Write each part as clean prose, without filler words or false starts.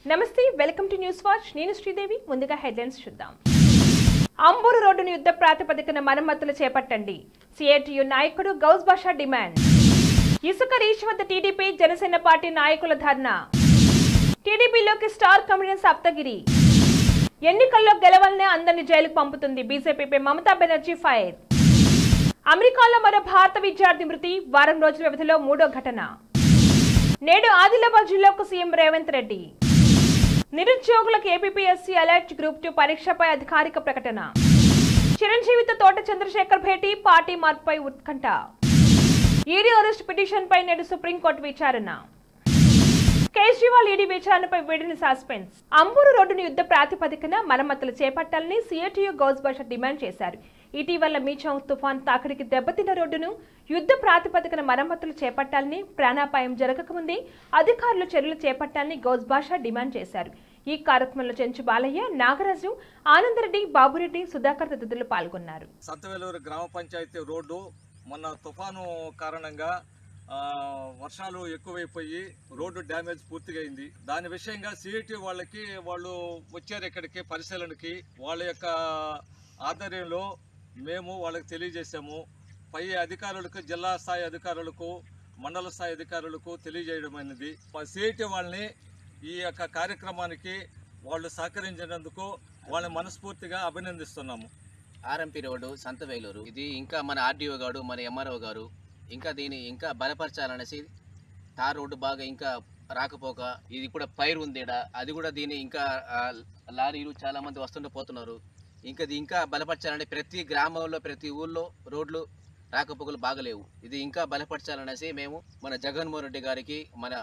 నమస్తే, welcome to news watch. నేను శ్రీదేవి. ముందుగా హెడ్లైన్స్ చూద్దాం. అంబూరు రోడ్డును యుద్ధ ప్రాతిపదికన మరమ్మతులు చేపట్టండి. సిఐటియు నాయకుడు గౌస్ బాషా డిమాండ్. ఇసుక రీచ్ వద్ద టీడీపీ జనసేన పార్టీ నాయకుల ధర్నా. టీడీపీలోకి స్టార్ కమిడియన్ సప్తగిరి. ఎన్నికల్లో గెలవాలనే అందరినీ జైలుకు పంపుతుంది బీజేపీపై మమతా బెనర్జీ ఫైర్. అమెరికాలో మరో భారత విద్యార్థి మృతి. వారం రోజుల వ్యవధిలో మూడో ఘటన. నేడు ఆదిలాబాద్ జిల్లాకు సీఎం రేవంత్ రెడ్డి. నిరుద్యోగులకు ఏపీపీఎస్సీ అలర్ట్ గ్రూప్ 2 పరీక్షపై అధికారిక ప్రకటన. చిరంజీవితో తోట చంద్రశేఖర్ భేటీ. పార్టీ మార్పుపై ఉత్కంఠ. ఈడీ అరెస్ట్ పిటిషన్పై నేడు సుప్రీంకోర్టు విచారణ. కేజ్రీవాల్ ఈడీ విచారణపై వీడిని సస్పెన్స్. అంబూరు రోడ్డును యుద్ధ ప్రాతిపదికన మరమ్మతులు చేపట్టాలని సిఐటియు గౌస్ బాషా డిమాండ్ చేశారు. ఇటీవల మీచాంగ్ తుఫాన్ తాకిడికి దెబ్బతిన్న రోడ్డును యుద్ధ ప్రాతిపదికన మరమ్మతులు చేపట్టాలని, ప్రాణాపాయం జరగకముందే అధికారులు చర్యలు చేపట్టాలని గౌస్ బాషా డిమాండ్ చేశారు. ఈ కార్యక్రమంలో చెంచు బాలయ్య, నాగరాజు, ఆనందరెడ్డి, బాబురెడ్డి, సుధాకర్ తదితరులు పాల్గొన్నారు. సంతవేలూరు గ్రామ పంచాయతీ రోడ్డు మొన్న తుఫాను కారణంగా వర్షాలు ఎక్కువైపోయి రోడ్డు డ్యామేజ్ పూర్తిగా అయింది. దాని విషయంగా సిఐటి వాళ్ళు వచ్చారు ఇక్కడికి పరిశీలనకి. వాళ్ళ యొక్క ఆధ్వర్యంలో మేము వాళ్ళకి తెలియజేశాము. పై అధికారులకు, జిల్లా స్థాయి అధికారులకు, మండల స్థాయి అధికారులకు తెలియజేయడం అనేది. సిఐటి వాళ్ళని ఈ యొక్క కార్యక్రమానికి వాళ్ళు సహకరించినందుకు వాళ్ళని మనస్ఫూర్తిగా అభినందిస్తున్నాము. ఆర్ఎంపీ రోడ్డు సంతవేలూరు, ఇది ఇంకా మన ఆర్డీఓ గారు, మన ఎంఆర్ఓ గారు ఇంకా దీన్ని ఇంకా బలపరచాలనేసి తార్ రోడ్డు బాగా ఇంకా రాకపోక, ఇది కూడా పైరు ఉంది, అది కూడా దీన్ని ఇంకా లారీలు చాలా మంది వస్తుంటూ పోతున్నారు. ఇంకా బలపరచాలంటే ప్రతి గ్రామంలో, ప్రతి ఊళ్ళో రోడ్లు రాకపోకలు బాగలేవు. ఇది ఇంకా బలపరచాలనేసి మేము మన జగన్మోహన్ రెడ్డి గారికి, మన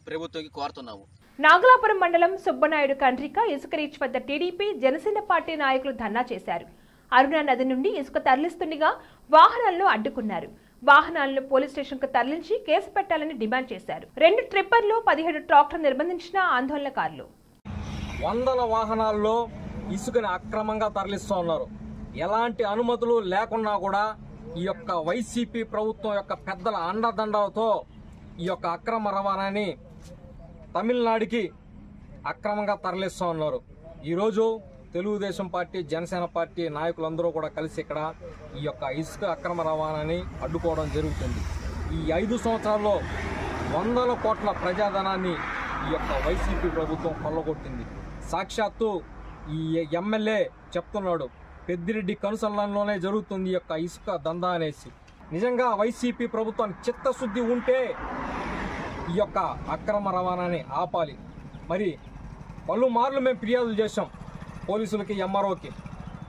ప్రభుత్వానికి కోరుతున్నాము. నాగలాపురం మండలం సుబ్బనాయుడు కండ్రిక ఇసుక రీచ్ వద్ద టీడీపీ జనసేన పార్టీ నాయకులు ధర్నా చేశారు. అరుణా నది నుండి ఇసుక తరలిస్తుండగా వాహనాలను అడ్డుకున్నారు. వాహనాలను పోలీస్ స్టేషన్ కు తరలించి కేసు పెట్టాలని డిమాండ్ చేశారు. 2 ట్రిప్పర్లు, 17 ట్రాక్టర్లు నిర్బంధించిన ఆందోళనకారులు. వందల వాహనాల్లో ఇసుకని అక్రమంగా తరలిస్తూ ఉన్నారు. ఎలాంటి అనుమతులు లేకున్నా కూడా ఈ యొక్క వైసీపీ ప్రభుత్వం యొక్క పెద్దల అండదండలతో ఈ యొక్క అక్రమ రవాణాని తమిళనాడుకి అక్రమంగా తరలిస్తూ ఉన్నారు. ఈరోజు తెలుగుదేశం పార్టీ, జనసేన పార్టీ నాయకులందరూ కూడా కలిసి ఇక్కడ ఈ యొక్క ఇసుక అక్రమ రవాణాని అడ్డుకోవడం జరుగుతుంది. ఈ 5 సంవత్సరాల్లో వందల కోట్ల ప్రజాధనాన్ని ఈ యొక్క వైసీపీ ప్రభుత్వం కొల్లగొట్టింది. సాక్షాత్తు ఈ ఎమ్మెల్యే చెప్తున్నాడు, పెద్దిరెడ్డి కనుసల్లంలోనే జరుగుతుంది ఈ యొక్క ఇసుక దందా అనేసి. నిజంగా వైసీపీ ప్రభుత్వానికి చిత్తశుద్ధి ఉంటే ఈ యొక్క అక్రమ రవాణాని ఆపాలి. మరి పలుమార్లు మేము ఫిర్యాదులు చేశాం పోలీసులకి, ఎంఆర్ఓకి.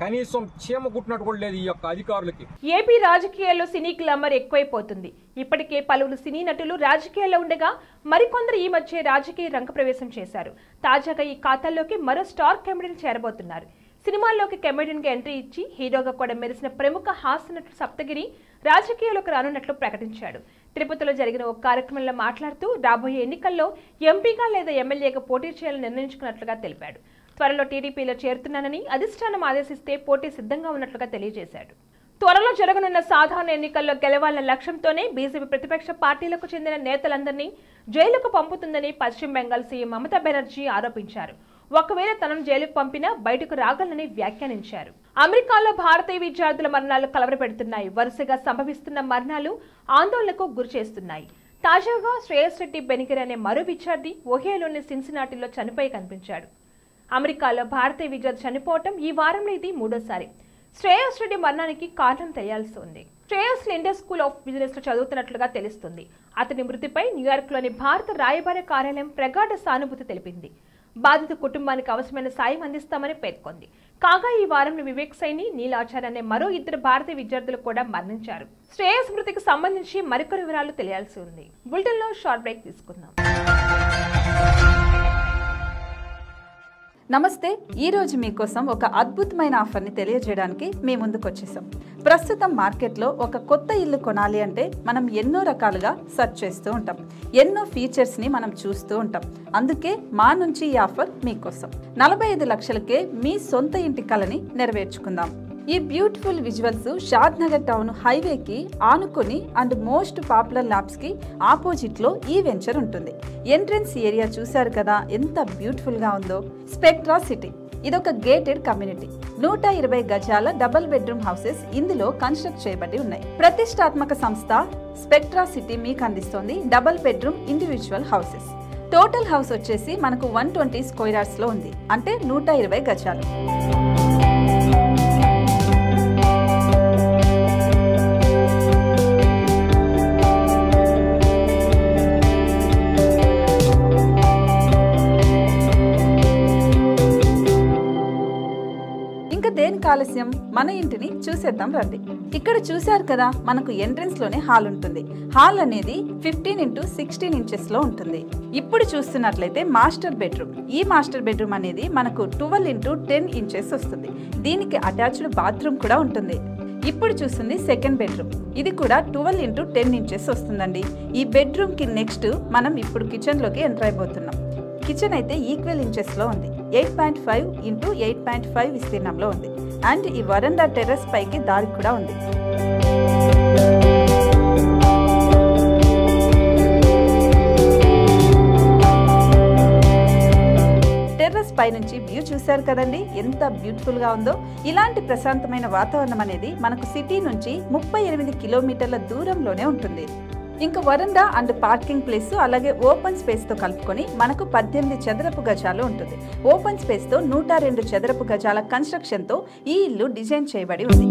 కనీసం చీమ కుట్టినట్టు కూడా లేదు ఈ యొక్క అధికారులకి. ఏపీ రాజకీయాల్లో సినీ గ్లామర్ ఎక్కువైపోతుంది. ఇప్పటికే పలువురు సినీ నటులు రాజకీయాల్లో ఉండగా మరికొందరు ఈ మధ్య రాజకీయ రంగప్రవేశం చేశారు. తాజాగా ఈ ఖాతాల్లోకి మరో స్టార్ కమెడియన్ చేరబోతున్నారు. సినిమాల్లోకి కమెడియన్ గా ఎంట్రీ ఇచ్చి హీరోగా కూడా మెరిసిన ప్రముఖ హాస్య నటుడు సప్తగిరి రాజకీయాల్లోకి రానున్నట్లు ప్రకటించాడు. తిరుపతిలో జరిగిన ఒక కార్యక్రమంలో మాట్లాడుతూ రాబోయే ఎన్నికల్లో ఎంపీగా లేదా ఎమ్మెల్యేగా పోటీ చేయాలని నిర్ణయించుకున్నట్లుగా తెలిపాడు. త్వరలో టీడీపీలో చేరుతున్నానని, అధిష్టానం ఆదేశిస్తే పోటీ సిద్ధంగా ఉన్నట్లుగా తెలియజేశాడు. త్వరలో జరగనున్న సాధారణ ఎన్నికల్లో గెలవాలన్న లక్ష్యంతోనే బీజేపీ ప్రతిపక్ష పార్టీలకు చెందిన నేతలందరినీ జైలుకు పంపుతుందని పశ్చిమ బెంగాల్ సీఎం మమతా బెనర్జీ ఆరోపించారు. ఒకవేళ తనను జైలుకు పంపినా బయటకు రాగలనని వ్యాఖ్యానించారు. అమెరికాలో భారతీయ విద్యార్థుల మరణాలు కలవరపెడుతున్నాయి. వరుసగా సంభవిస్తున్న మరణాలు ఆందోళనకు గురిచేస్తున్నాయి. తాజాగా శ్రేయస్ రెడ్డి బెనిగర్ అనే మరో విద్యార్థి ఒహియోలోని సిన్సినాటిలో చనిపోయి కనిపించాడు. అమెరికాలో భారతీయ విద్యార్థి చనిపోవటం ఈ వారంలో ఇది 3వసారి. శ్రేయస్ రెడ్డి మరణానికి కారణం తెలియాల్సి ఉంది. Shreyas Indian school of business లో చదువుతున్నట్లుగా తెలుస్తుంది. అతని మృతిపై న్యూయార్క్లోని భారత రాయబార కార్యాలయం ప్రగాఢ సానుభూతి తెలిపింది. బాధిత కుటుంబానికి అవసరమైన సాయం అందిస్తామని పేర్కొంది. కాగా ఈ వారంలో వివేక్ సైని, నీలాచార్ అనే మరో 2 భారతీయ విద్యార్థులు కూడా మరణించారు. శ్రేయస్ మృతికి సంబంధించి మరికొన్ని వివరాలు తెలియాల్సి ఉంది. బులెటిన్ లో షార్ట్ బ్రేక్ తీసుకుందాం. నమస్తే, ఈరోజు మీకోసం ఒక అద్భుతమైన ఆఫర్ని తెలియజేయడానికి మీ ముందుకు వచ్చేసాం. ప్రస్తుతం మార్కెట్లో ఒక కొత్త ఇల్లు కొనాలి అంటే మనం ఎన్నో రకాలుగా సెర్చ్ చేస్తూ ఉంటాం, ఎన్నో ఫీచర్స్ని మనం చూస్తూ ఉంటాం. అందుకే మా నుంచి ఈ ఆఫర్ మీకోసం. 45 లక్షలకే మీ సొంత ఇంటి కలని నెరవేర్చుకుందాం. ఈ బ్యూటిఫుల్ విజువల్స్ షాద్ నగర్ టౌన్ హైవేకి ఆనుకొని అండ్ మోస్ట్ పాపులర్ ల్యాబ్స్ కి ఆపోజిట్ లో ఈ వెంచర్ ఉంటుంది. ఎంట్రన్స్ ఏరియా చూశారు కదా ఎంత బ్యూటిఫుల్ గా ఉందో. స్పెక్ట్రా సిటీ ఇదొక గేటెడ్ కమ్యూనిటీ. 120 గజాల డబుల్ బెడ్రూమ్ హౌసెస్ ఇందులో కన్స్ట్రక్ట్ చేయబడి ఉన్నాయి. ప్రతిష్టాత్మక సంస్థ స్పెక్ట్రా సిటీ మీకు అందిస్తోంది double bedroom individual houses. Total house వచ్చేసి మనకు 120 స్క్వేర్ యార్డ్స్ లో ఉంది, అంటే 120 గజాలు. దేనికి ఆలస్యం, మన ఇంటిని చూసేద్దాం రండి. ఇక్కడ చూశారు కదా మనకు ఎంట్రన్స్ లోనే హాల్ ఉంటుంది. హాల్ అనేది 15x16 ఇంచెస్ లో ఉంటుంది. ఇప్పుడు చూస్తున్నట్లయితే మాస్టర్ బెడ్రూమ్. ఈ మాస్టర్ బెడ్రూమ్ అనేది మనకు 12x10 ఇంచెస్ వస్తుంది. దీనికి అటాచ్డ్ బాత్రూమ్ కూడా ఉంటుంది. ఇప్పుడు చూస్తుంది సెకండ్ బెడ్రూమ్. ఇది కూడా 12x10 ఇంచెస్ వస్తుందండి. ఈ బెడ్రూమ్ కి నెక్స్ట్ మనం ఇప్పుడు కిచెన్ లోకి ఎంటర్ అయిపోతున్నాం. కిచెన్ అయితే ఈక్వల్ ఇంచెస్ లో ఉంది. 8.5 x 8.5 విస్తీర్ణంలో ఉంది. అండ్ ఈ వరండా టెర్రస్ పైకి దారి కూడా ఉంది. టెర్రస్ పై నుంచి వ్యూ చూశారు కదండి ఎంత బ్యూటిఫుల్ గా ఉందో. ఇలాంటి ప్రశాంతమైన వాతావరణం అనేది మనకు సిటీ నుంచి 38 కిలోమీటర్ల దూరంలోనే ఉంటుంది. ఇంకా వరండా అండ్ పార్కింగ్ ప్లేస్ అలాగే ఓపెన్ స్పేస్ తో కలుపుకొని మనకు 18 చదరపు గజాలు ఉంటుంది. ఓపెన్ స్పేస్ తో 102 చదరపు గజాల కన్స్ట్రక్షన్ తో ఈ ఇల్లు డిజైన్ చేయబడి ఉంది.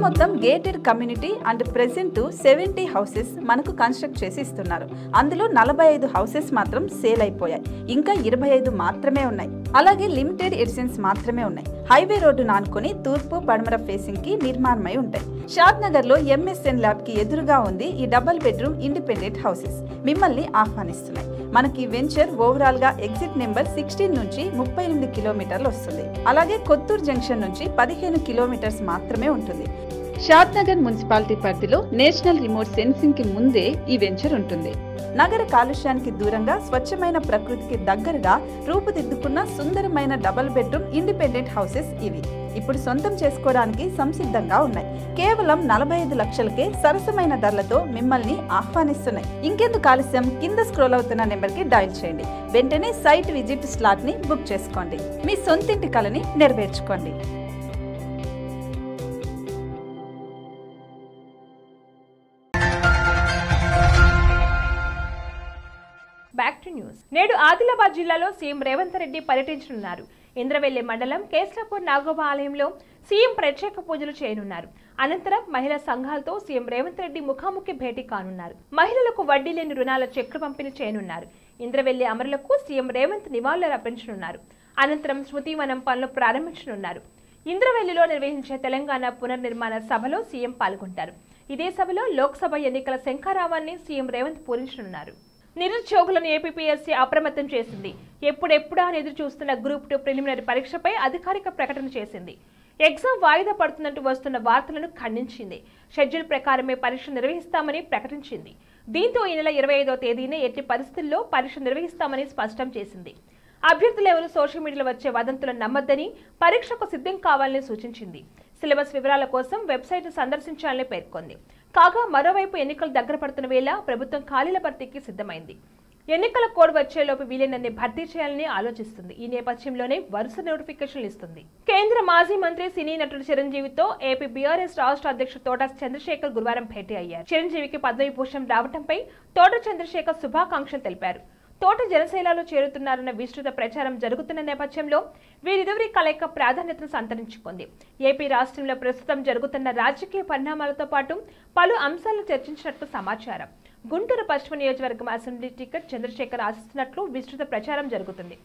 మొత్తం gated community and present 70 houses మనకు కన్స్ట్రక్ట్ చేసి ఇస్తున్నారు. అందులో 45 హౌసెస్ మాత్రం సేల్ అయిపోయాయి. ఇంకా 25 మాత్రమే ఉన్నాయి. అలాగే లిమిటెడ్ ఎడిషన్స్ మాత్రమే ఉన్నాయి. హైవే రోడ్డు నానుకొని తూర్పు పడమర ఫేసింగ్ కి నిర్మాణమై ఉంటాయి. షాద్ నగర్ లో MSN ల్యాబ్ కి ఎదురుగా ఉంది ఈ డబుల్ బెడ్రూమ్ ఇండిపెండెంట్ హౌసెస్ మిమ్మల్ని ఆహ్వానిస్తున్నాయి. మనకి వెంచర్ ఓవరాల్ గా ఎగ్జిట్ నెంబర్ 16 నుంచి 38 కిలోమీటర్లు వస్తుంది. అలాగే కొత్తూరు జంక్షన్ నుంచి 15 కిలోమీటర్స్ మాత్రమే ఉంటుంది. షాద్ నగర్ మున్సిపాలిటీ పరిధిలో నేషనల్ రిమోట్ సెన్సింగ్ కి ముందే ఈ వెంచర్ ఉంటుంది. నగర కాలుష్యానికి దూరంగా స్వచ్ఛమైన ప్రకృతికి దగ్గరగా రూపుదిద్దుకున్న సుందరమైన డబుల్ బెడ్రూమ్ ఇండిపెండెంట్ హౌసెస్ ఇవి. ఇప్పుడు సొంతం చేసుకోవడానికి సంసిద్ధంగా ఉన్నాయి. కేవలం 45 లక్షలకే సరసమైన ధరలతో మిమ్మల్ని ఆహ్వానిస్తున్నాయి. ఇంకెందుకు ఆలస్యం, కింద స్క్రోల్ అవుతున్న నెంబర్ కి డయల్ చేయండి. వెంటనే సైట్ విజిట్ స్లాట్ ని బుక్ చేసుకోండి. మీ సొంతింటి కలని నెరవేర్చుకోండి. Back to news. నేడు ఆదిలాబాద్ జిల్లాలో సీఎం రేవంత్ రెడ్డి పర్యటించనున్నారు. ఇంద్రవెల్లి మండలం కేస్లాపూర్ నాగోబా ఆలయంలో సీఎం ప్రత్యేక పూజలు చేయనున్నారు. అనంతరం మహిళా సంఘాలతో సీఎం రేవంత్ రెడ్డి ముఖాముఖి భేటీ కానున్నారు. మహిళలకు వడ్డీ లేని రుణాల చెక్లు పంపిణీ చేయనున్నారు. ఇంద్రవెల్లి అమరులకు సీఎం రేవంత్ నివాళులు అర్పించనున్నారు. అనంతరం స్మృతివనం పనులు ప్రారంభించనున్నారు. ఇంద్రవెల్లిలో నిర్వహించే తెలంగాణ పునర్నిర్మాణ సభలో సీఎం పాల్గొంటారు. ఇదే సభలో లోక్సభ ఎన్నికల శంఖారావాన్ని సీఎం రేవంత్ పూరించనున్నారు. నిరుద్యోగులను ఏపీపీఎస్సీ అప్రమత్తం చేసింది. ఎప్పుడెప్పుడా అని ఎదురు చూస్తున్న గ్రూప్ 2 ప్రిలిమినరీ పరీక్షపై అధికారిక ప్రకటన చేసింది. ఎగ్జామ్ వాయిదా పడుతున్నట్టు వస్తున్న వార్తలను ఖండించింది. షెడ్యూల్ ప్రకారమే పరీక్ష నిర్వహిస్తామని ప్రకటించింది. దీంతో ఈ నెల 25వ తేదీనే ఎట్టి పరిస్థితుల్లో పరీక్ష నిర్వహిస్తామని స్పష్టం చేసింది. అభ్యర్థులు ఎవరు సోషల్ మీడియాలో వచ్చే వదంతులను నమ్మొద్దని, పరీక్షకు సిద్ధం కావాలని సూచించింది. సిలబస్ వివరాల కోసం వెబ్సైట్ సందర్శించాలని పేర్కొంది. కాగా మరోవైపు ఎన్నికలు దగ్గర పడుతున్న వేళ ప్రభుత్వం ఖాళీల భర్తీకి సిద్ధమైంది. ఎన్నికల కోడ్ వచ్చేలోపు వీలైనన్ని భర్తీ చేయాలని ఆలోచిస్తుంది. ఈ నేపథ్యంలోనే వరుస నోటిఫికేషన్లు ఇస్తుంది. కేంద్ర మాజీ మంత్రి సినీ నటుడు చిరంజీవితో ఏపీ బీఆర్ఎస్ రాష్ట్ర అధ్యక్షుడు తోట చంద్రశేఖర్ గురువారం భేటీ అయ్యారు. చిరంజీవికి పద్మవిభూషణ్ రావడంపై తోట చంద్రశేఖర్ శుభాకాంక్షలు తెలిపారు. తోట జనసేనలో చేరుతున్నారన్న విస్తృత ప్రచారం జరుగుతున్న నేపథ్యంలో వీరిరువురి కలయిక ప్రాధాన్యతను సంతరించుకుంది. ఏపీ రాష్ట్రంలో ప్రస్తుతం జరుగుతున్న రాజకీయ పరిణామాలతో పాటు పలు అంశాలను చర్చించినట్లు సమాచారం. గుంటూరు పశ్చిమ నియోజకవర్గం అసెంబ్లీ టికెట్ చంద్రశేఖర్ ఆశిస్తున్నట్లు విస్తృత ప్రచారం జరుగుతుంది.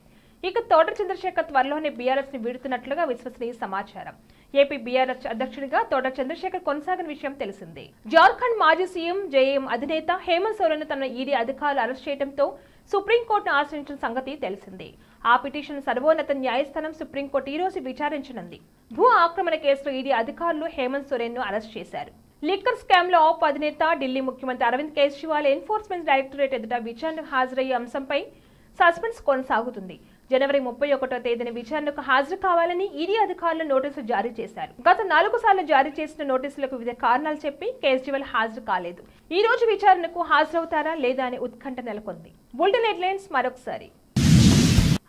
ఇక తోట చంద్రశేఖర్ త్వరలోనే బీఆర్ఎస్ ని వీడుతున్నట్లుగా విశ్వసనీయ సమాచారం. ఏపీ బీఆర్ఎస్ అధ్యక్షుడిగా తోట చంద్రశేఖర్ కొనసాగిన విషయం తెలిసిందే. జార్ఖండ్ మాజీ సీఎం జేఎం అధినేత హేమంత్ సోరెన్ తన ఈడీ అధికారులు అరెస్ట్ చేయడంతో సుప్రీంకోర్టును ఆశ్రయించిన సంగతి తెలిసిందే. ఆ పిటిషన్ సర్వోన్నత న్యాయస్థానం సుప్రీంకోర్టు ఈ రోజు విచారించనుంది. భూ ఆక్రమణ కేసులో ఈడీ అధికారులు హేమంత్ సోరెన్ ను అరెస్ట్ చేశారు. లిక్కర్ స్కామ్ లో ఆప్ అధినేత ఢిల్లీ ముఖ్యమంత్రి అరవింద్ కేజ్రీవాల్ ఎన్ఫోర్స్మెంట్ డైరెక్టరేట్ ఎదుట విచారణకు హాజరయ్యే అంశంపై సస్పెన్స్ కొనసాగుతుంది. జనవరి 31వ తేదీన విచారణకు హాజరు కావాలని ఈడీ అధికారులు నోటీసులు జారీ చేశారు. గత 4 సార్లు జారీ చేసిన నోటీసులకు వివిధ కారణాలు చెప్పి కేజ్రీవాల్ హాజరు కాలేదు. ఈ రోజు విచారణకు హాజరవుతారా లేదా అని ఉత్కంఠ నెలకొంది. బులెటిన్ హెడ్లైన్స్ మరొకసారి.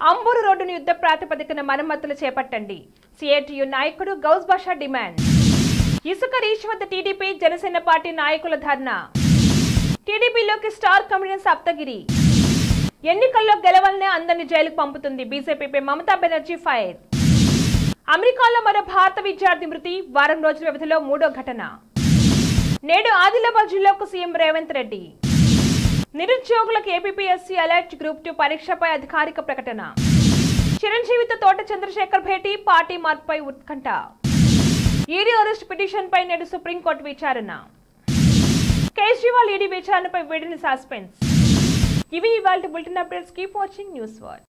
అంబూరు రోడ్డును యుద్ధ ప్రాతిపదికన మరమ్మతులు చేపట్టండి. సిఐటియు నాయకుడు గౌస్ బాషా డిమాండ్. ఇసుక రీచ్ వద్ద టీడీపీ జనసేన పార్టీ నాయకుల ధర్నా. టీడీపీలోకి స్టార్ కమెడియన్ సప్తగిరి. ఎన్నికల్లో గెలవాలనే అందరినీ జైలుకు పంపుతుంది బీజేపీపై మమతా బెనర్జీ ఫైర్. అమెరికాలో మరో భారత విద్యార్థి మృతి. వారం రోజుల వ్యవధిలో 3వ ఘటన. నేడు ఆదిలాబాద్ జిల్లాకు సీఎం రేవంత్ రెడ్డి. నిరుద్యోగులకు ఏపీపీఎస్సీ అలర్ట్ గ్రూప్ 2 పరీక్షపై అధికారిక ప్రకటన. చిరంజీవితో తోట చంద్రశేఖర్ భేటీ. పార్టీ మార్పుపై ఉత్కంఠ. ఈడీ అరెస్ట్ పిటిషన్ పై నేడు సుప్రీంకోర్టు విచారణ. కేజ్రీవాల్ ఈడీ విచారణపై వీడిని సస్పెన్స్. ఇవి ఇవాళ bulletin updates. Keep watching news word.